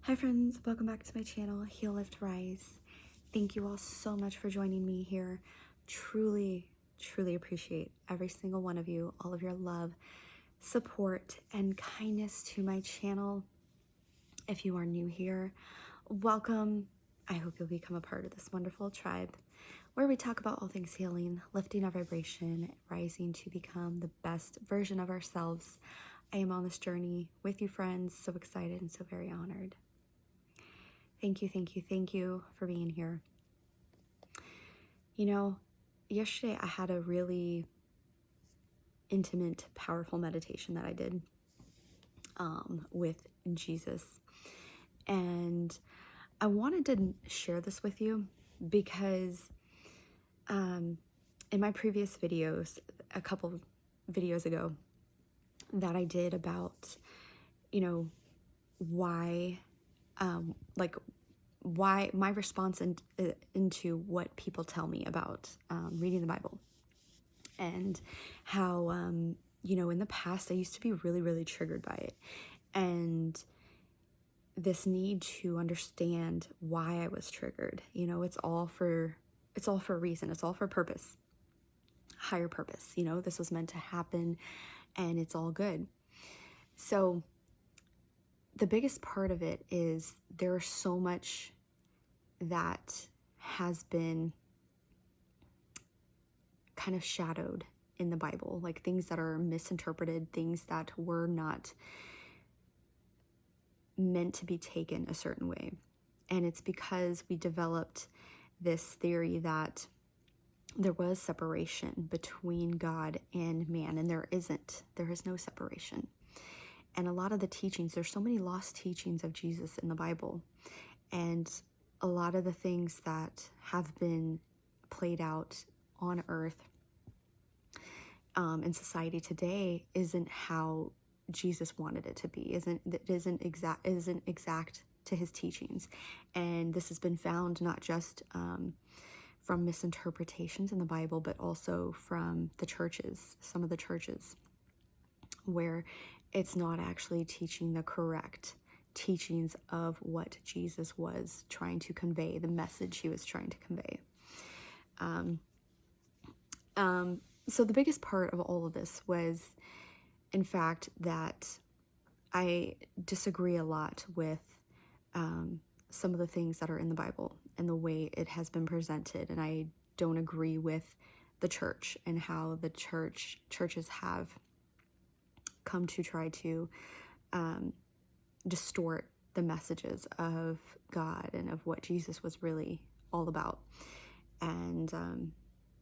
Hi friends, welcome back to my channel, Heal, Lift, Rise. Thank you all so much for joining me here. Truly, truly appreciate every single one of you, all of your love, support, and kindness to my channel. If you are new here, welcome. I hope you'll become a part of this wonderful tribe where we talk about all things healing, lifting our vibration, rising to become the best version of ourselves. I am on this journey with you, friends. So excited and so very honored. Thank you, thank you, thank you for being here. You know, yesterday I had a really intimate, powerful meditation that I did with Jesus. And I wanted to share this with you because in my previous videos, a couple videos ago that I did about, why why my response into what people tell me about reading the Bible, and how in the past I used to be really, really triggered by it, and this need to understand why I was triggered. It's all for a reason. It's all for purpose, higher purpose. This was meant to happen, and it's all good. So the biggest part of it is there's so much that has been kind of shadowed in the Bible, like things that are misinterpreted, things that were not meant to be taken a certain way. And it's because we developed this theory that there was separation between God and man, and there isn't. There is no separation. And a lot of the teachings, there's so many lost teachings of Jesus in the Bible, and a lot of the things that have been played out on earth in society today isn't how Jesus wanted it to be. Isn't exact to his teachings. And this has been found not just from misinterpretations in the Bible, but also from the churches, some of the churches, where it's not actually teaching the correct teachings of what Jesus was trying to convey, the message he was trying to convey. So the biggest part of all of this was, in fact, that I disagree a lot with some of the things that are in the Bible and the way it has been presented. And I don't agree with the church and how the churches have come to try to distort the messages of God and of what Jesus was really all about, and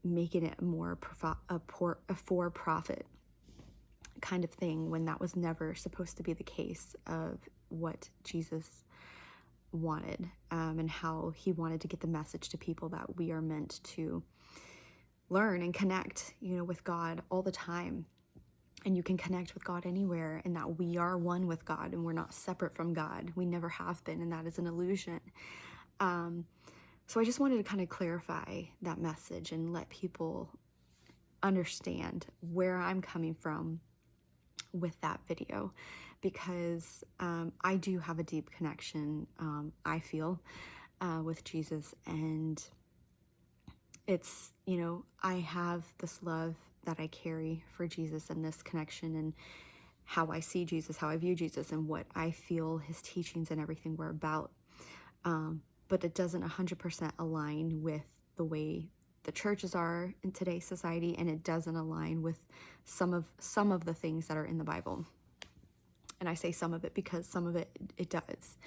making it more a for-profit kind of thing, when that was never supposed to be the case of what Jesus wanted, and how he wanted to get the message to people that we are meant to learn and connect, with God all the time. And you can connect with God anywhere, and that we are one with God and we're not separate from God. We never have been, and that is an illusion. So I just wanted to kind of clarify that message and let people understand where I'm coming from with that video, because I do have a deep connection, I feel, with Jesus. And it's, I have this love that I carry for Jesus, and this connection, and how I see Jesus, how I view Jesus, and what I feel his teachings and everything were about. But it doesn't 100% align with the way the churches are in today's society, and it doesn't align with some of the things that are in the Bible. And I say some of it because some of it does.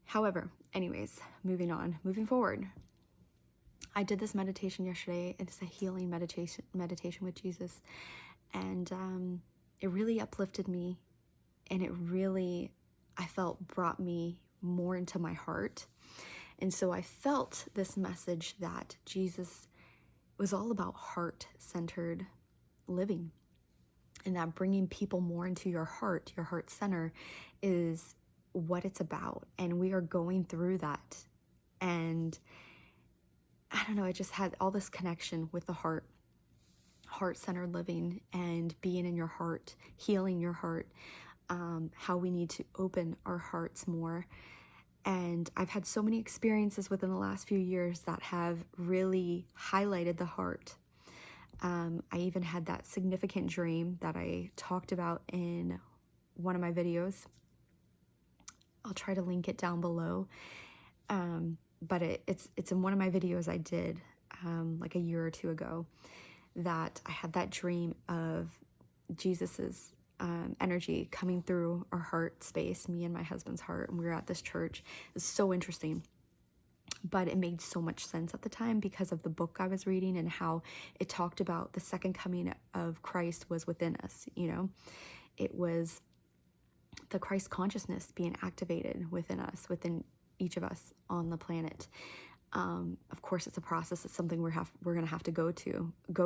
However, anyways, moving forward. I did this meditation yesterday. It's a healing meditation with Jesus, and it really uplifted me, and it really, I felt, brought me more into my heart. And so I felt this message that Jesus was all about heart-centered living, and that bringing people more into your heart center, is what it's about. And we are going through that. And I don't know, I just had all this connection with the heart-centered living, and being in your heart, healing your heart, how we need to open our hearts more. And I've had so many experiences within the last few years that have really highlighted the heart. I even had that significant dream that I talked about in one of my videos. I'll try to link it down below. But it's in one of my videos I did like a year or two ago, that I had that dream of Jesus's energy coming through our heart space, me and my husband's heart, and we were at this church. It's so interesting, but it made so much sense at the time because of the book I was reading and how it talked about the second coming of Christ was within us. It was the Christ consciousness being activated within us, within each of us on the planet. Of course, it's a process. It's something we're going to have to go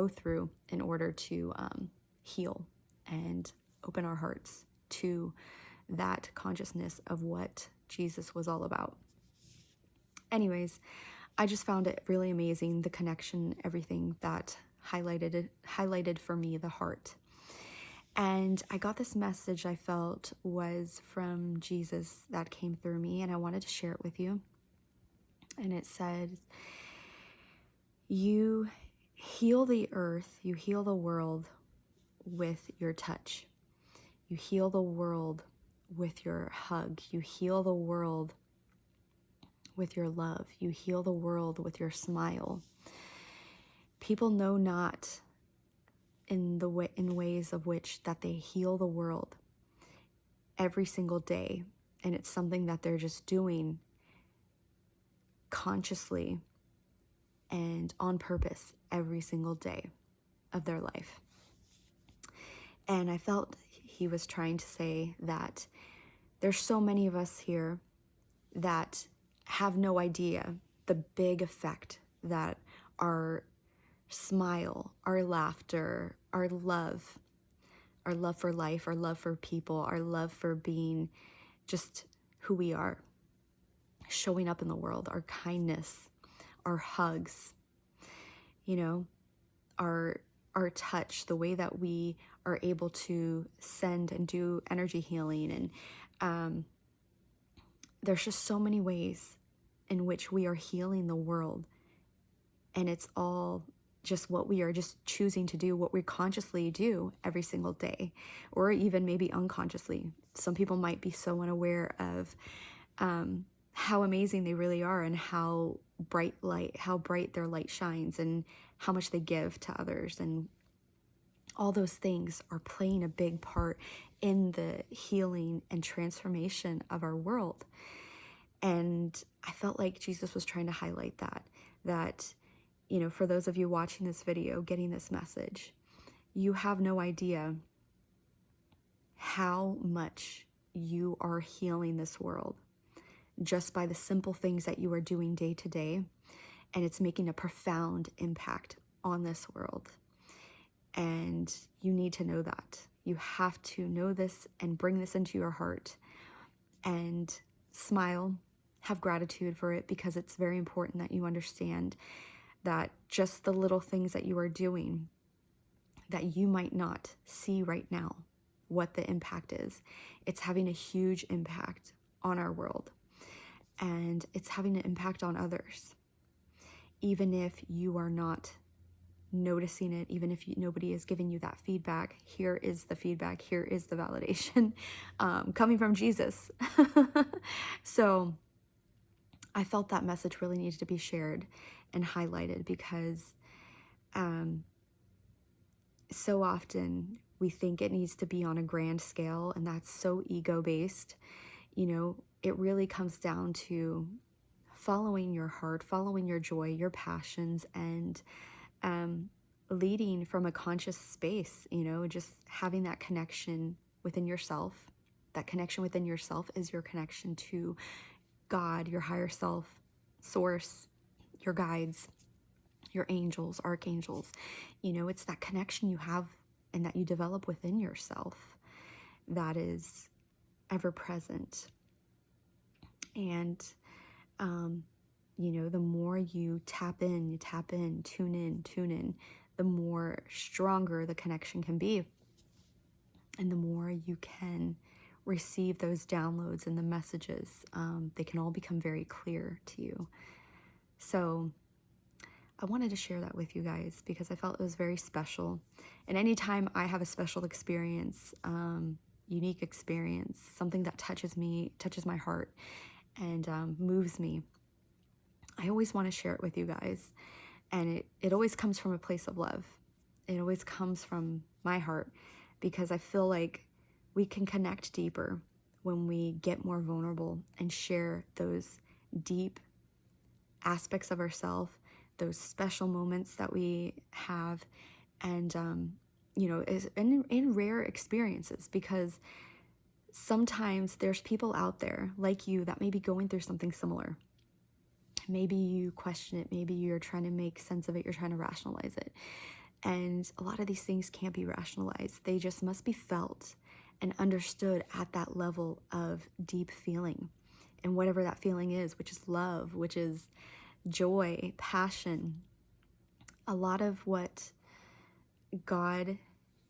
through in order to heal and open our hearts to that consciousness of what Jesus was all about. Anyways, I just found it really amazing, the connection, everything that highlighted for me the heart. And I got this message I felt was from Jesus that came through me, and I wanted to share it with you. And it said, you heal the earth, you heal the world with your touch. You heal the world with your hug. You heal the world with your love. You heal the world with your smile. People know not in ways of which that they heal the world every single day, and it's something that they're just doing consciously and on purpose every single day of their life. And I felt he was trying to say that there's so many of us here that have no idea the big effect that our smile, our laughter, our love for life, our love for people, our love for being just who we are, showing up in the world, our kindness, our hugs, our touch, the way that we are able to send and do energy healing. And there's just so many ways in which we are healing the world. And it's all just what we are just choosing to do, what we consciously do every single day, or even maybe unconsciously. Some people might be so unaware of how amazing they really are, and how bright their light shines, and how much they give to others. And all those things are playing a big part in the healing and transformation of our world. And I felt like Jesus was trying to highlight that, for those of you watching this video, getting this message, you have no idea how much you are healing this world just by the simple things that you are doing day to day. And it's making a profound impact on this world. And you need to know that. You have to know this and bring this into your heart and smile, have gratitude for it, because it's very important that you understand that just the little things that you are doing that you might not see right now, what the impact is, it's having a huge impact on our world, and it's having an impact on others. Even if you are not noticing it, even if nobody is giving you that feedback, here is the feedback, here is the validation coming from Jesus. So I felt that message really needed to be shared and highlighted, because so often we think it needs to be on a grand scale, and that's so ego-based. It really comes down to following your heart, following your joy, your passions, and leading from a conscious space, just having that connection within yourself. That connection within yourself is your connection to God, your higher self, source, your guides, your angels, archangels. It's that connection you have and that you develop within yourself that is ever present. And, the more you tap in, tune in, the more stronger the connection can be. And the more you can receive those downloads and the messages, they can all become very clear to you. So I wanted to share that with you guys because I felt it was very special. And anytime I have a special experience, unique experience, something that touches me, touches my heart, and moves me, I always want to share it with you guys. And it always comes from a place of love. It always comes from my heart, because I feel like we can connect deeper when we get more vulnerable and share those deep aspects of ourselves, those special moments that we have, and is in rare experiences, because sometimes there's people out there like you that may be going through something similar. Maybe you question it, maybe you're trying to make sense of it, you're trying to rationalize it. And a lot of these things can't be rationalized. They just must be felt and understood at that level of deep feeling. And whatever that feeling is, which is love, which is joy, passion. A lot of what God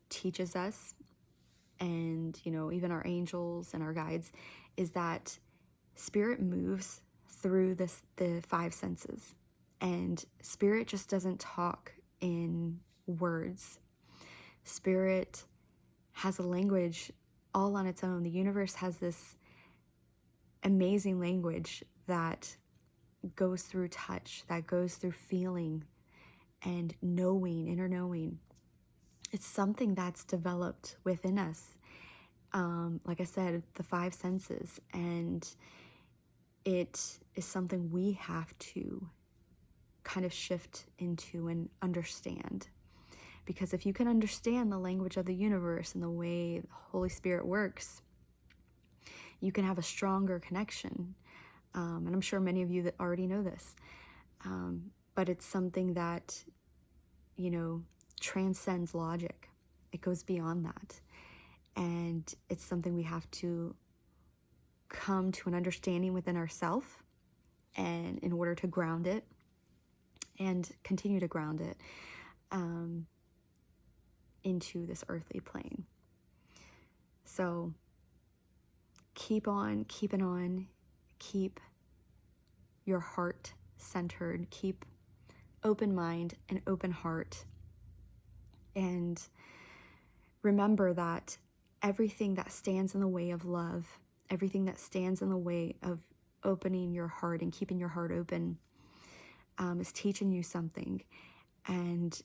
teaches us, and even our angels and our guides, is that spirit moves through the five senses. And spirit just doesn't talk in words. Spirit has a language all on its own. The universe has this amazing language that goes through touch, that goes through feeling and knowing, inner knowing. It's something that's developed within us. Like I said, the five senses, and it is something we have to kind of shift into and understand. Because if you can understand the language of the universe and the way the Holy Spirit works, you can have a stronger connection. And I'm sure many of you that already know this. But it's something that, transcends logic. It goes beyond that. And it's something we have to come to an understanding within ourselves, and in order to ground it and continue to ground it into this earthly plane. So keep on keeping on. Keep your heart centered. Keep open mind and open heart. And remember that everything that stands in the way of love, everything that stands in the way of opening your heart and keeping your heart open, is teaching you something, and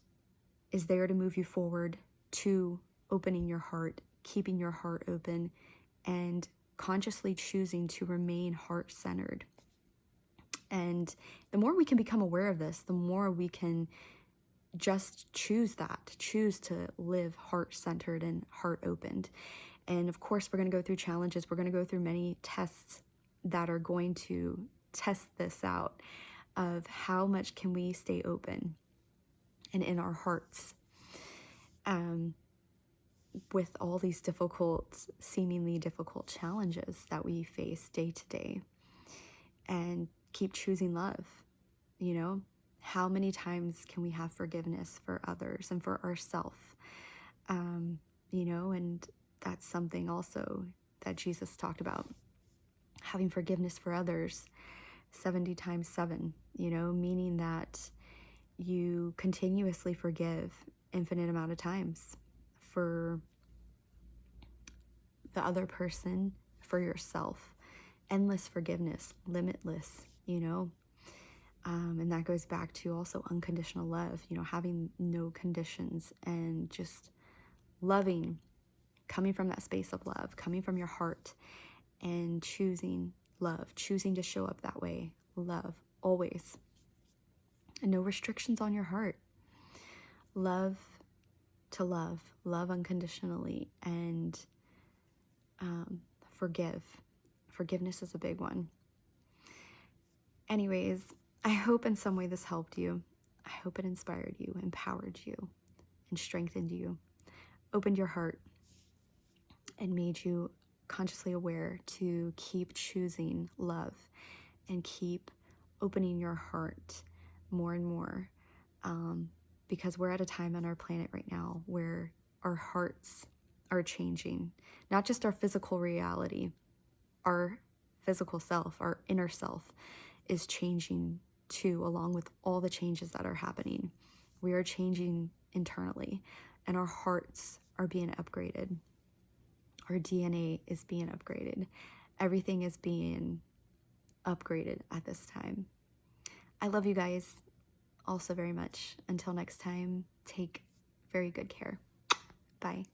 is there to move you forward to opening your heart, keeping your heart open, and consciously choosing to remain heart-centered. And the more we can become aware of this, the more we can just choose to live heart-centered and heart-opened. And of course, we're going to go through challenges. We're going to go through many tests that are going to test this out, of how much can we stay open and in our hearts with all these seemingly difficult challenges that we face day to day, and keep choosing love. How many times can we have forgiveness for others and for ourselves? And that's something also that Jesus talked about, having forgiveness for others 70 times 7, meaning that you continuously forgive infinite amount of times for the other person, for yourself. Endless forgiveness, limitless, and that goes back to also unconditional love, having no conditions and just loving, coming from that space of love, coming from your heart, and choosing love, choosing to show up that way. Love, always. And no restrictions on your heart. Love to love unconditionally, and forgive. Forgiveness is a big one. Anyways, I hope in some way this helped you. I hope it inspired you, empowered you, and strengthened you, opened your heart, and made you consciously aware to keep choosing love and keep opening your heart more and more, because we're at a time on our planet right now where our hearts are changing. Not just our physical reality, our physical self, our inner self is changing too, along with all the changes that are happening. We are changing internally, and our hearts are being upgraded. Our DNA is being upgraded. Everything is being upgraded at this time. I love you guys also very much. Until next time, take very good care. Bye.